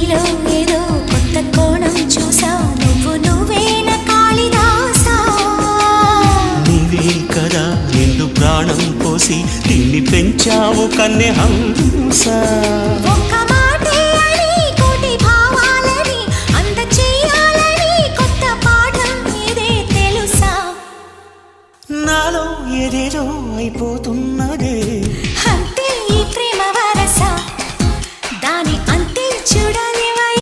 నీలో ఏదో కొత్త కోణం చూసా నువ్వేన కాళిదాసా నీవే కదా నిండు ప్రాణం పోసి తిండి పెంచావు కన్నె హంస